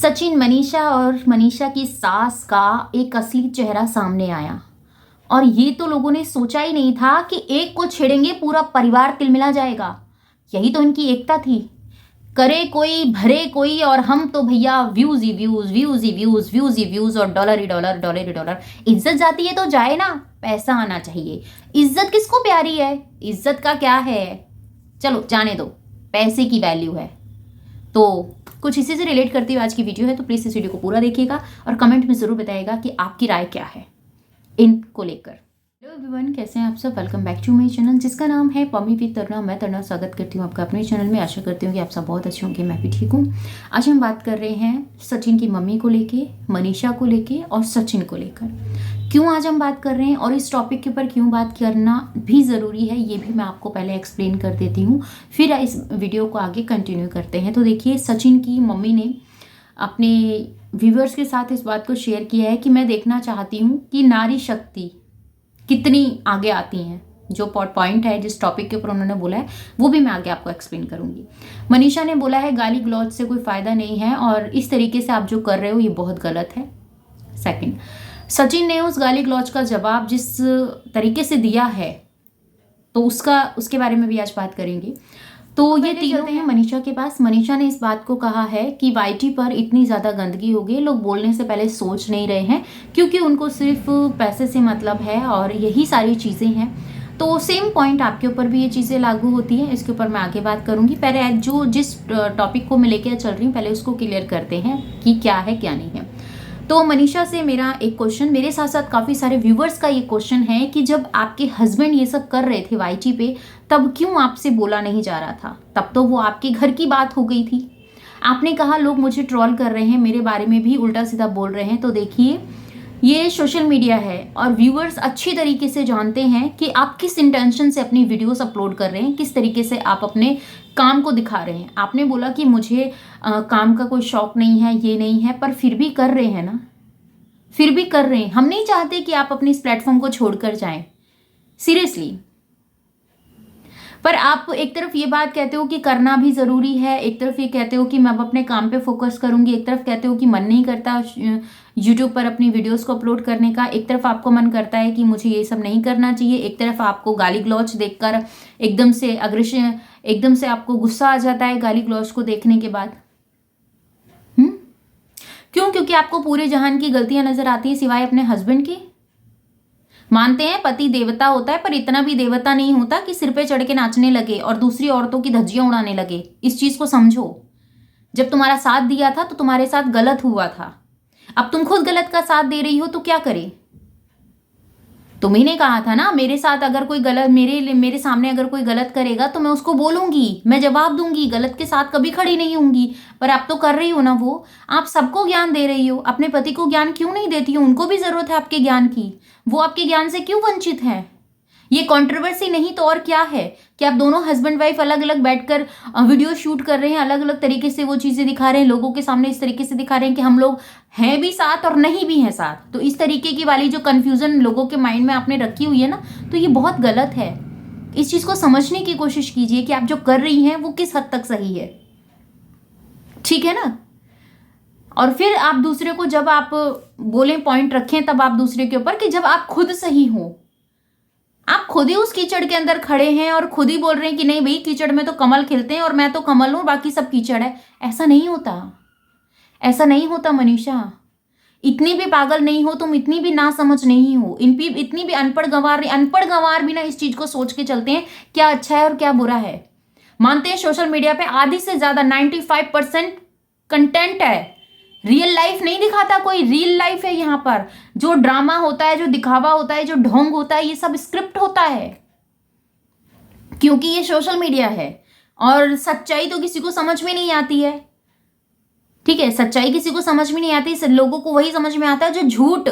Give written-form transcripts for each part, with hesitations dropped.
सचिन, मनीषा और मनीषा की सास का एक असली चेहरा सामने आया। और ये तो लोगों ने सोचा ही नहीं था कि एक को छेड़ेंगे पूरा परिवार तिलमिला जाएगा। यही तो इनकी एकता थी। करे कोई भरे कोई, और हम तो भैया व्यूज ही व्यूज, व्यूज ही व्यूज, व्यूज ही व्यूज, और डॉलर ही डॉलर, डॉलर ही डॉलर। इज्जत जाती है तो जाए ना, पैसा आना चाहिए। इज्जत किसको प्यारी है? इज्जत का क्या है, चलो जाने दो, पैसे की वैल्यू है। तो कुछ इसी से रिलेट करती हुई आज की वीडियो है, तो प्लीज़ इस वीडियो को पूरा देखिएगा और कमेंट में ज़रूर बताइएगा कि आपकी राय क्या है इनको लेकर। हेलो एवरीवन, कैसे हैं आप सब? Welcome back to my channel जिसका नाम है पमी विद तरुणा। मैं तरुणा स्वागत करती हूँ आपका अपने चैनल में। आशा करती हूँ कि आप सब बहुत अच्छे होंगे, मैं भी ठीक हूँ। आज हम बात कर रहे हैं सचिन की मम्मी को लेके, मनीषा को लेके और सचिन को लेकर। क्यों आज हम बात कर रहे हैं और इस टॉपिक के ऊपर क्यों बात करना भी ज़रूरी है, ये भी मैं आपको पहले एक्सप्लेन कर देती हूँ, फिर इस वीडियो को आगे कंटिन्यू करते हैं। तो देखिए, सचिन की मम्मी ने अपने व्यूवर्स के साथ इस बात को शेयर किया है कि मैं देखना चाहती हूँ कि नारी शक्ति कितनी आगे आती हैं। जो पॉइंट है, जिस टॉपिक के ऊपर उन्होंने बोला है, वो भी मैं आगे आपको एक्सप्लेन करूंगी। मनीषा ने बोला है गाली गलौज से कोई फ़ायदा नहीं है और इस तरीके से आप जो कर रहे हो ये बहुत गलत है। सेकंड, सचिन ने उस गाली गलौज का जवाब जिस तरीके से दिया है, तो उसके बारे में भी आज बात करेंगे। तो ये तीनों हैं मनीषा के पास। मनीषा ने इस बात को कहा है कि वाईटी पर इतनी ज़्यादा गंदगी हो गई, लोग बोलने से पहले सोच नहीं रहे हैं क्योंकि उनको सिर्फ पैसे से मतलब है और यही सारी चीज़ें हैं। तो सेम पॉइंट आपके ऊपर भी ये चीज़ें लागू होती हैं, इसके ऊपर मैं आगे बात करूंगी। पहले जिस टॉपिक को मैं लेकर चल रही हूँ, पहले उसको क्लियर करते हैं कि क्या है क्या नहीं है। तो मनीषा से मेरा एक क्वेश्चन, मेरे साथ साथ काफ़ी सारे व्यूवर्स का ये क्वेश्चन है कि जब आपके हस्बैंड ये सब कर रहे थे वाईटी पे, तब क्यों आपसे बोला नहीं जा रहा था? तब तो वो आपके घर की बात हो गई थी। आपने कहा लोग मुझे ट्रोल कर रहे हैं, मेरे बारे में भी उल्टा सीधा बोल रहे हैं। तो देखिए, ये सोशल मीडिया है और व्यूअर्स अच्छी तरीके से जानते हैं कि आप किस इंटेंशन से अपनी वीडियोस अपलोड कर रहे हैं, किस तरीके से आप अपने काम को दिखा रहे हैं। आपने बोला कि मुझे काम का कोई शौक नहीं है, ये नहीं है, पर फिर भी कर रहे हैं ना, फिर भी कर रहे हैं। हम नहीं चाहते कि आप अपने इस प्लेटफॉर्म को छोड़कर जाएं, सीरियसली। पर आप एक तरफ ये बात कहते हो कि करना भी ज़रूरी है, एक तरफ ये कहते हो कि मैं अब अपने काम पे फोकस करूंगी, एक तरफ कहते हो कि मन नहीं करता यूट्यूब पर अपनी वीडियोस को अपलोड करने का, एक तरफ आपको मन करता है कि मुझे ये सब नहीं करना चाहिए, एक तरफ आपको गाली गलौज देखकर एकदम से अग्रेशन, एकदम से आपको गुस्सा आ जाता है गाली गलौज को देखने के बाद। क्यों? क्योंकि आपको पूरे जहान की गलतियां नजर आती है सिवाय अपने हस्बैंड की। मानते हैं पति देवता होता है, पर इतना भी देवता नहीं होता कि सिर पे चढ़ के नाचने लगे और दूसरी औरतों की धज्जियां उड़ाने लगे। इस चीज को समझो। जब तुम्हारा साथ दिया था तो तुम्हारे साथ गलत हुआ था, अब तुम खुद गलत का साथ दे रही हो तो क्या करे? तुम्ही ने कहा था ना, मेरे साथ अगर कोई गलत, मेरे सामने अगर कोई गलत करेगा तो मैं उसको बोलूंगी, मैं जवाब दूंगी, गलत के साथ कभी खड़ी नहीं होंगी। पर आप तो कर रही हो ना वो, आप सबको ज्ञान दे रही हो, अपने पति को ज्ञान क्यों नहीं देती हो? उनको भी जरूरत है आपके ज्ञान की, वो आपके ज्ञान से क्यों वंचित है? ये कंट्रोवर्सी नहीं तो और क्या है कि आप दोनों हस्बैंड वाइफ अलग अलग बैठकर वीडियो शूट कर रहे हैं, अलग अलग तरीके से वो चीजें दिखा रहे हैं लोगों के सामने, इस तरीके से दिखा रहे हैं कि हम लोग हैं भी साथ और नहीं भी हैं साथ। तो इस तरीके की वाली जो कंफ्यूजन लोगों के माइंड में आपने रखी हुई है ना, तो ये बहुत गलत है। इस चीज को समझने की कोशिश कीजिए कि आप जो कर रही हैं वो किस हद तक सही है, ठीक है ना। और फिर आप दूसरे को जब आप बोले, पॉइंट रखें तब आप दूसरे के ऊपर, कि जब आप खुद सही हो, आप खुद ही उस कीचड़ के अंदर खड़े हैं और खुद ही बोल रहे हैं कि नहीं भाई, कीचड़ में तो कमल खिलते हैं और मैं तो कमल हूं, बाकी सब कीचड़ है। ऐसा नहीं होता, ऐसा नहीं होता मनीषा। इतनी भी पागल नहीं हो तुम, इतनी भी ना समझ नहीं हो, इतनी भी अनपढ़ गंवार भी ना इस चीज को सोच के चलते हैं क्या अच्छा है और क्या बुरा है। मानते हैं सोशल मीडिया पे आधी से ज्यादा 95% कंटेंट है, रियल लाइफ नहीं दिखाता कोई। रियल लाइफ है यहाँ पर। जो ड्रामा होता है, जो दिखावा होता है, जो ढोंग होता है, ये सब स्क्रिप्ट होता है, क्योंकि ये सोशल मीडिया है। और सच्चाई तो किसी को समझ में नहीं आती है, ठीक है, सच्चाई किसी को समझ में नहीं आती। लोगों को वही समझ में आता है जो झूठ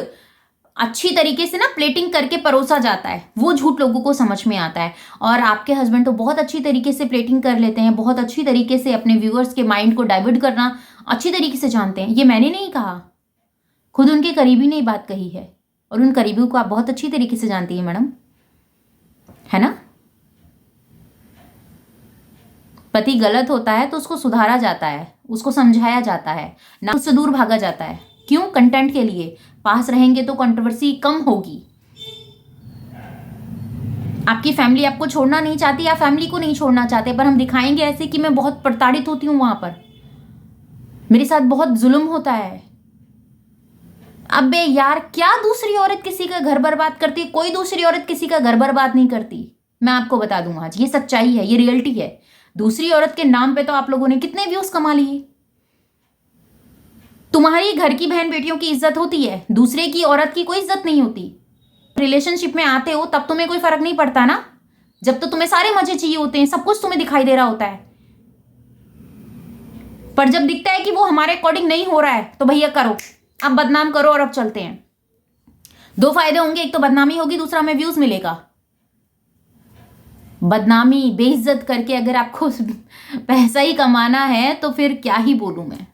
अच्छी तरीके से ना प्लेटिंग करके परोसा जाता है, वो झूठ लोगों को समझ में आता है। और आपके हस्बैंड तो बहुत अच्छी तरीके से प्लेटिंग कर लेते हैं, बहुत अच्छी तरीके से अपने व्यूअर्स के माइंड को डाइवर्ट करना अच्छी तरीके से जानते हैं। ये मैंने नहीं कहा, खुद उनके करीबी ने बात कही है, और उन करीबियों को आप बहुत अच्छी तरीके से जानती है मैडम, है ना। पति गलत होता है तो उसको सुधारा जाता है, उसको समझाया जाता है, ना उससे दूर भागा जाता है। क्यों? कंटेंट के लिए। पास रहेंगे तो कंट्रोवर्सी कम होगी। आपकी फैमिली आपको छोड़ना नहीं चाहती या फैमिली को नहीं छोड़ना चाहते, पर हम दिखाएंगे ऐसे कि मैं बहुत प्रताड़ित होती हूँ, वहां पर मेरे साथ बहुत जुल्म होता है। अबे यार, क्या दूसरी औरत किसी का घर बर्बाद करती है? कोई दूसरी औरत किसी का घर बर्बाद नहीं करती। मैं आपको बता दूं, आज ये सच्चाई है, ये रियलिटी है। दूसरी औरत के नाम पे तो आप लोगों ने कितने व्यूज कमा लिए। तुम्हारी घर की बहन बेटियों की इज्जत होती है, दूसरे की औरत की कोई इज्जत नहीं होती। रिलेशनशिप में आते हो तब तुम्हें कोई फर्क नहीं पड़ता ना, जब तो तुम्हें सारे मजे चाहिए होते हैं, सब कुछ तुम्हें दिखाई दे रहा होता है। पर जब दिखता है कि वो हमारे अकॉर्डिंग नहीं हो रहा है तो भैया करो, अब बदनाम करो और अब चलते हैं। दो फायदे होंगे, एक तो बदनामी होगी, दूसरा हमें व्यूज मिलेगा। बदनामी बेइज्जत करके अगर आपको पैसा ही कमाना है तो फिर क्या ही बोलूं मैं।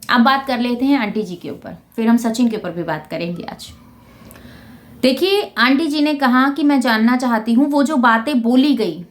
अब बात कर लेते हैं आंटी जी के ऊपर, फिर हम सचिन के ऊपर भी बात करेंगे आज। देखिए, आंटी जी ने कहा कि मैं जानना चाहती हूं वो जो बातें बोली गई।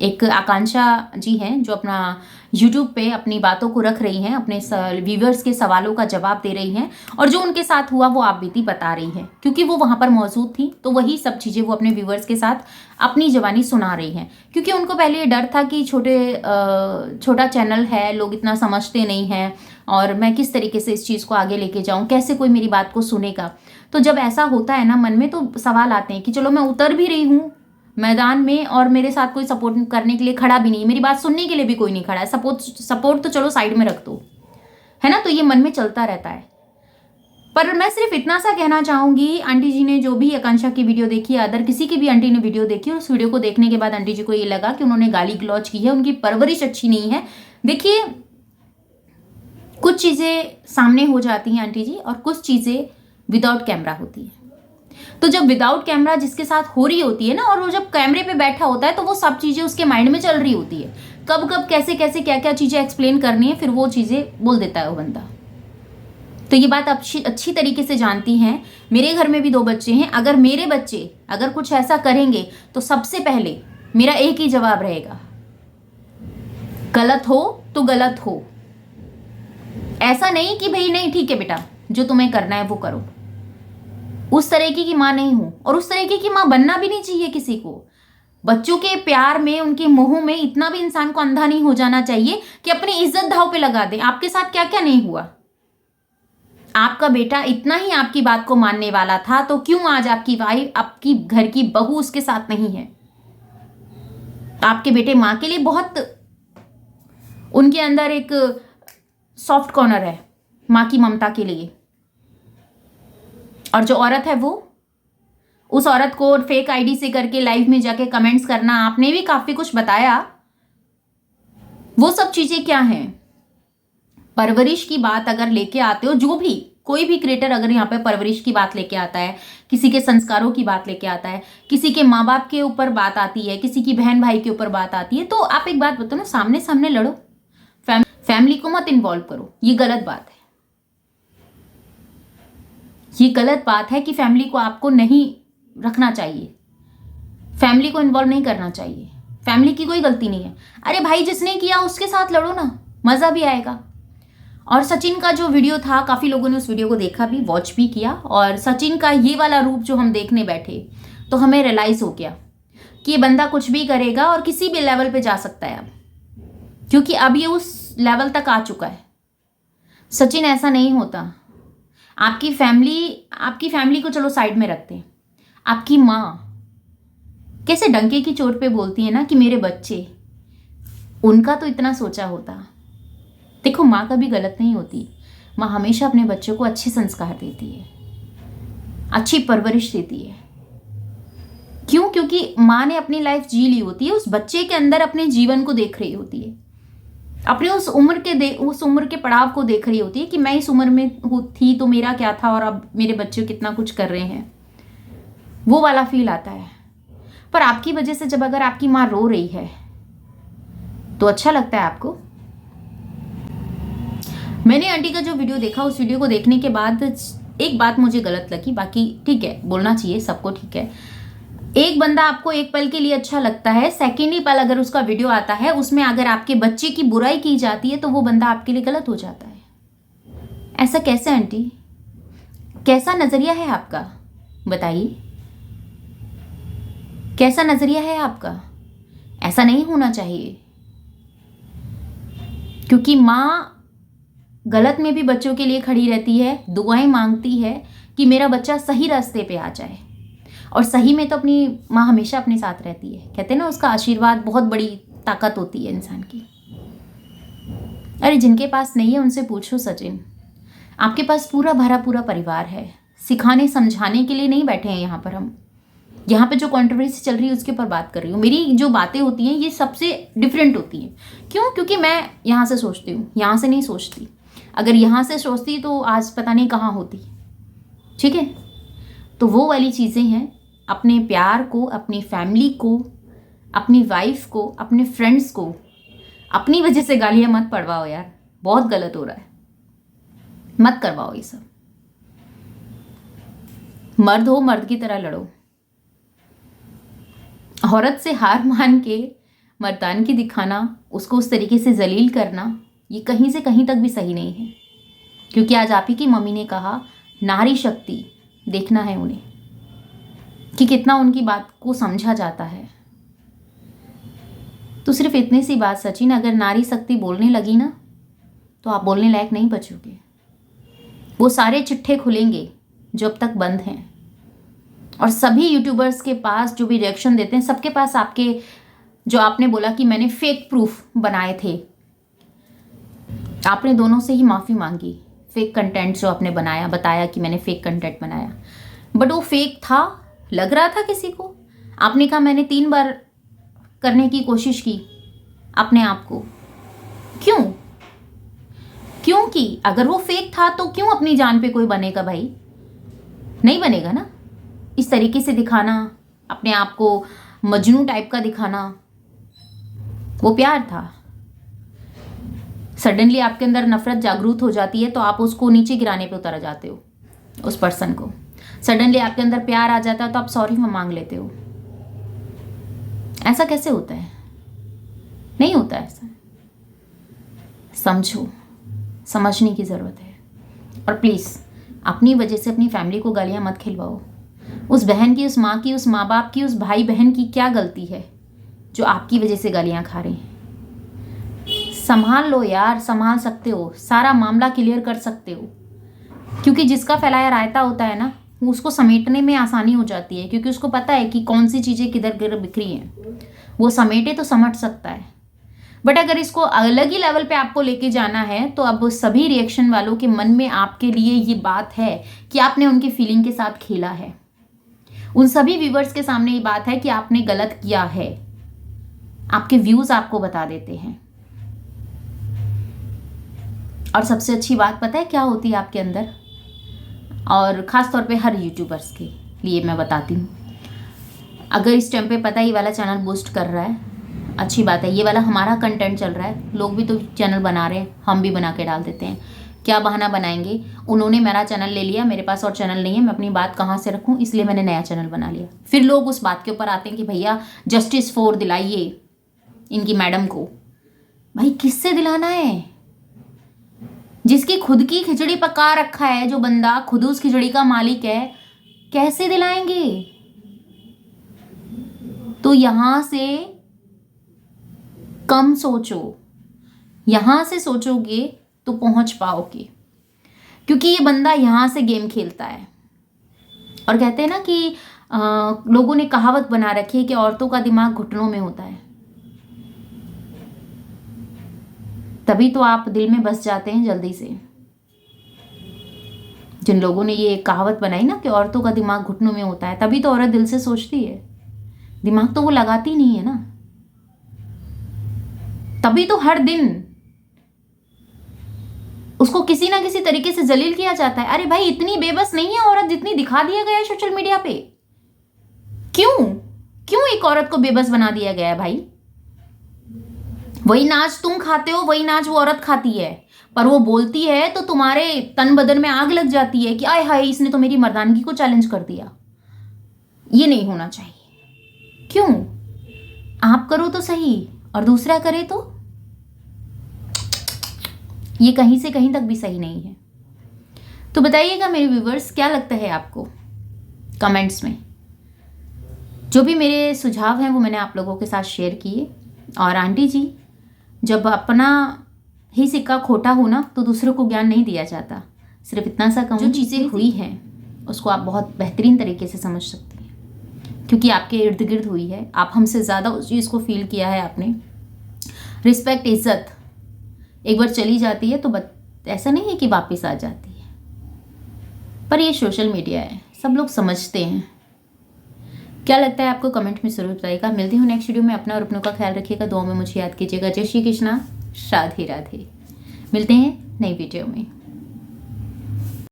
एक आकांक्षा जी हैं जो अपना YouTube पे अपनी बातों को रख रही हैं, अपने व्यूवर्स के सवालों का जवाब दे रही हैं, और जो उनके साथ हुआ वो आप बीती बता रही हैं, क्योंकि वो वहाँ पर मौजूद थी। तो वही सब चीज़ें वो अपने व्यूवर्स के साथ अपनी जबानी सुना रही हैं, क्योंकि उनको पहले ये डर था कि छोटा चैनल है, लोग इतना समझते नहीं हैं, और मैं किस तरीके से इस चीज़ को आगे लेके जाऊँ, कैसे कोई मेरी बात को सुनेगा। तो जब ऐसा होता है ना मन में, तो सवाल आते हैं कि चलो मैं उतर भी रही हूँ मैदान में और मेरे साथ कोई सपोर्ट करने के लिए खड़ा भी नहीं, मेरी बात सुनने के लिए भी कोई नहीं खड़ा है, सपोर्ट तो चलो साइड में रख दो, है ना। तो ये मन में चलता रहता है। पर मैं सिर्फ इतना सा कहना चाहूंगी, आंटी जी ने जो भी आकांक्षा की वीडियो देखी, अदर किसी की भी आंटी ने वीडियो देखी, और उस वीडियो को देखने के बाद आंटी जी को ये लगा कि उन्होंने गाली गलौज की है, उनकी परवरिश अच्छी नहीं है। देखिए, कुछ चीजें सामने हो जाती हैं आंटी जी, और कुछ चीजें विदाउट कैमरा होती है। तो जब विदाउट कैमरा जिसके साथ हो रही होती है ना, और वो जब कैमरे पे बैठा होता है, तो वो सब चीजें उसके माइंड में चल रही होती है, कब कब कैसे कैसे क्या क्या चीजें एक्सप्लेन करनी है, फिर वो चीजें बोल देता है वो बंदा। तो ये बात अच्छी तरीके से जानती हैं। मेरे घर में भी 2 बच्चे हैं, अगर मेरे बच्चे अगर कुछ ऐसा करेंगे तो सबसे पहले मेरा एक ही जवाब रहेगा, गलत हो तो गलत हो। ऐसा नहीं कि भाई नहीं ठीक है बेटा, जो तुम्हें करना है वो करो। उस तरीके की माँ नहीं हूं, और उस तरीके की माँ बनना भी नहीं चाहिए किसी को। बच्चों के प्यार में, उनके मोह में इतना भी इंसान को अंधा नहीं हो जाना चाहिए कि अपनी इज्जत दांव पे लगा दे। आपके साथ क्या क्या नहीं हुआ। आपका बेटा इतना ही आपकी बात को मानने वाला था, तो क्यों आज आपकी वाइफ, आपकी घर की बहू उसके साथ नहीं है। आपके बेटे माँ के लिए बहुत, उनके अंदर एक सॉफ्ट कॉर्नर है माँ की ममता के लिए, और जो औरत है वो, उस औरत को फेक आईडी से करके लाइव में जाके कमेंट्स करना, आपने भी काफी कुछ बताया, वो सब चीजें क्या हैं। परवरिश की बात अगर लेके आते हो, जो भी कोई भी क्रिएटर अगर यहाँ पे परवरिश की बात लेके आता है, किसी के संस्कारों की बात लेके आता है, किसी के माँ बाप के ऊपर बात आती है, किसी की बहन भाई के ऊपर बात आती है, तो आप एक बात बताओ ना, सामने सामने लड़ो, फैमिली को मत इन्वॉल्व करो। ये गलत बात है। ये गलत बात है कि फैमिली को आपको नहीं रखना चाहिए, फैमिली को इन्वॉल्व नहीं करना चाहिए। फैमिली की कोई गलती नहीं है। अरे भाई, जिसने किया उसके साथ लड़ो ना, मजा भी आएगा। और सचिन का जो वीडियो था, काफी लोगों ने उस वीडियो को देखा भी, वॉच भी किया, और सचिन का ये वाला रूप जो हम देखने बैठे तो हमें रियलाइज हो गया कि ये बंदा कुछ भी करेगा और किसी भी लेवल पे जा सकता है अब, क्योंकि अब ये उस लेवल तक आ चुका है। सचिन ऐसा नहीं होता। आपकी फैमिली को चलो साइड में रखते हैं, आपकी माँ कैसे डंके की चोट पे बोलती है ना कि मेरे बच्चे, उनका तो इतना सोचा होता। देखो, माँ कभी गलत नहीं होती। माँ हमेशा अपने बच्चों को अच्छे संस्कार देती है, अच्छी परवरिश देती है। क्यों? क्योंकि माँ ने अपनी लाइफ जी ली होती है, उस बच्चे के अंदर अपने जीवन को देख रही होती है, अपने उस उम्र के पड़ाव को देख रही होती है कि मैं इस उम्र में थी तो मेरा क्या था, और अब मेरे बच्चे कितना कुछ कर रहे हैं, वो वाला फील आता है। पर आपकी वजह से जब अगर आपकी माँ रो रही है तो अच्छा लगता है आपको। मैंने आंटी का जो वीडियो देखा, उस वीडियो को देखने के बाद एक बात मुझे गलत लगी, बाकी ठीक है, बोलना चाहिए सबको, ठीक है। एक बंदा आपको एक पल के लिए अच्छा लगता है, सेकेंड ही पल अगर उसका वीडियो आता है उसमें अगर आपके बच्चे की बुराई की जाती है तो वो बंदा आपके लिए गलत हो जाता है। ऐसा कैसे आंटी? कैसा नजरिया है आपका? बताइए, कैसा नजरिया है आपका? ऐसा नहीं होना चाहिए, क्योंकि माँ गलत में भी बच्चों के लिए खड़ी रहती है, दुआएं मांगती है कि मेरा बच्चा सही रास्ते पे आ जाए। और सही में तो अपनी माँ हमेशा अपने साथ रहती है। कहते हैं ना, उसका आशीर्वाद बहुत बड़ी ताकत होती है इंसान की। अरे जिनके पास नहीं है उनसे पूछो सचिन, आपके पास पूरा भरा पूरा परिवार है। सिखाने समझाने के लिए नहीं बैठे हैं यहाँ पर हम। यहाँ पे जो कंट्रोवर्सी चल रही है उसके ऊपर बात कर रही हूँ। मेरी जो बातें होती हैं ये सबसे डिफरेंट होती हैं। क्यों? क्योंकि मैं यहाँ से सोचती हूँ, यहाँ से नहीं सोचती। अगर यहाँ से सोचती तो आज पता नहीं कहाँ होती। ठीक है, तो वो वाली चीज़ें हैं। अपने प्यार को, अपनी फैमिली को, अपनी वाइफ को, अपने फ्रेंड्स को अपनी वजह से गालियाँ मत पड़वाओ यार, बहुत गलत हो रहा है। मत करवाओ ये सब। मर्द हो, मर्द की तरह लड़ो। औरत से हार मान के मर्दानगी दिखाना, उसको उस तरीके से जलील करना, ये कहीं से कहीं तक भी सही नहीं है। क्योंकि आज आप ही की मम्मी ने कहा नारी शक्ति देखना है उन्हें कि कितना उनकी बात को समझा जाता है। तो सिर्फ इतनी सी बात सचिन, अगर नारी शक्ति बोलने लगी ना तो आप बोलने लायक नहीं बचोगे। वो सारे चिट्ठे खुलेंगे जो अब तक बंद हैं। और सभी यूट्यूबर्स के पास जो भी रिएक्शन देते हैं, सबके पास आपके, जो आपने बोला कि मैंने फेक प्रूफ बनाए थे, आपने दोनों से ही माफ़ी मांगी। फेक कंटेंट जो आपने बनाया, बताया कि मैंने फेक कंटेंट बनाया, बट वो फेक था, लग रहा था किसी को। आपने कहा मैंने 3 बार करने की कोशिश की अपने आप को। क्यों? क्योंकि अगर वो फेक था तो क्यों अपनी जान पे कोई बनेगा भाई? नहीं बनेगा ना। इस तरीके से दिखाना, अपने आप को मजनू टाइप का दिखाना, वो प्यार था। सडनली आपके अंदर नफरत जागरूक हो जाती है तो आप उसको नीचे गिराने पे उतर जाते हो, उस पर्सन को। सडनली आपके अंदर प्यार आ जाता है तो आप सॉरी मांग लेते हो। ऐसा कैसे होता है? नहीं होता ऐसा। समझो, समझने की ज़रूरत है। और प्लीज़ अपनी वजह से अपनी फैमिली को गालियाँ मत खिलवाओ। उस बहन की, उस माँ की, उस माँ बाप की, उस भाई बहन की क्या गलती है जो आपकी वजह से गालियाँ खा रहे हैं? संभाल लो यार, संभाल सकते हो, सारा मामला क्लियर कर सकते हो। क्योंकि जिसका फैलाया रायता होता है ना, उसको समेटने में आसानी हो जाती है, क्योंकि उसको पता है कि कौन सी चीज़ें किधर किधर बिखरी हैं। वो समेटे तो समट सकता है। बट अगर इसको अलग ही लेवल पे आपको लेके जाना है तो अब सभी रिएक्शन वालों के मन में आपके लिए ये बात है कि आपने उनकी फीलिंग के साथ खेला है। उन सभी व्यूवर्स के सामने ये बात है कि आपने गलत किया है। आपके व्यूज आपको बता देते हैं। और सबसे अच्छी बात पता है क्या होती है आपके अंदर, और ख़ास तौर पे हर यूट्यूबर्स के लिए मैं बताती हूँ। अगर इस टाइम पे पता है ये वाला चैनल बूस्ट कर रहा है, अच्छी बात है, ये वाला हमारा कंटेंट चल रहा है, लोग भी तो चैनल बना रहे हैं, हम भी बना के डाल देते हैं। क्या बहाना बनाएंगे? उन्होंने मेरा चैनल ले लिया, मेरे पास और चैनल नहीं है, मैं अपनी बात कहाँ से रखूँ, इसलिए मैंने नया चैनल बना लिया। फिर लोग उस बात के ऊपर आते हैं कि भैया जस्टिस फॉर दिलाइए इनकी मैडम को। भाई किससे दिलाना है? जिसकी खुद की खिचड़ी पका रखा है, जो बंदा खुद उस खिचड़ी का मालिक है, कैसे दिलाएंगे? तो यहां से कम सोचो, यहां से सोचोगे तो पहुंच पाओगे। क्योंकि ये बंदा यहां से गेम खेलता है। और कहते हैं ना कि लोगों ने कहावत बना रखी है कि औरतों का दिमाग घुटनों में होता है। तभी तो आप दिल में बस जाते हैं जल्दी से। जिन लोगों ने ये कहावत बनाई ना कि औरतों का दिमाग घुटनों में होता है, तभी तो औरत दिल से सोचती है। दिमाग तो वो लगाती नहीं है ना, तभी तो हर दिन उसको किसी ना किसी तरीके से जलील किया जाता है। अरे भाई इतनी बेबस नहीं है औरत जितनी दिखा दिया गया है सोशल मीडिया पे। क्यों क्यों एक औरत को बेबस बना दिया गया है भाई? वही नाच तुम खाते हो, वही नाच वो औरत खाती है, पर वो बोलती है तो तुम्हारे तन बदन में आग लग जाती है कि आय हाय इसने तो मेरी मर्दानगी को चैलेंज कर दिया। ये नहीं होना चाहिए। क्यों? आप करो तो सही और दूसरा करे तो ये कहीं से कहीं तक भी सही नहीं है। तो बताइएगा मेरे व्यूवर्स, क्या लगता है आपको कमेंट्स में। जो भी मेरे सुझाव हैं वो मैंने आप लोगों के साथ शेयर किए। और आंटी जी, जब अपना ही सिक्का खोटा हो ना तो दूसरों को ज्ञान नहीं दिया जाता। सिर्फ इतना सा कहूँ, जो चीज़ें हुई हैं उसको आप बहुत बेहतरीन तरीके से समझ सकते हैं क्योंकि आपके इर्द गिर्द हुई है। आप हमसे ज़्यादा उस चीज़ को फील किया है आपने। रिस्पेक्ट, इज्जत एक बार चली जाती है तो ऐसा नहीं है कि वापस आ जाती है। पर ये सोशल मीडिया है, सब लोग समझते हैं। क्या लगता है आपको कमेंट में जरूर बताइएगा। मिलती हूँ नेक्स्ट वीडियो में। अपना और अपनों का ख्याल रखिएगा, दुआ में मुझे याद कीजिएगा। जय श्री कृष्णा, राधे राधे। मिलते हैं नई वीडियो में।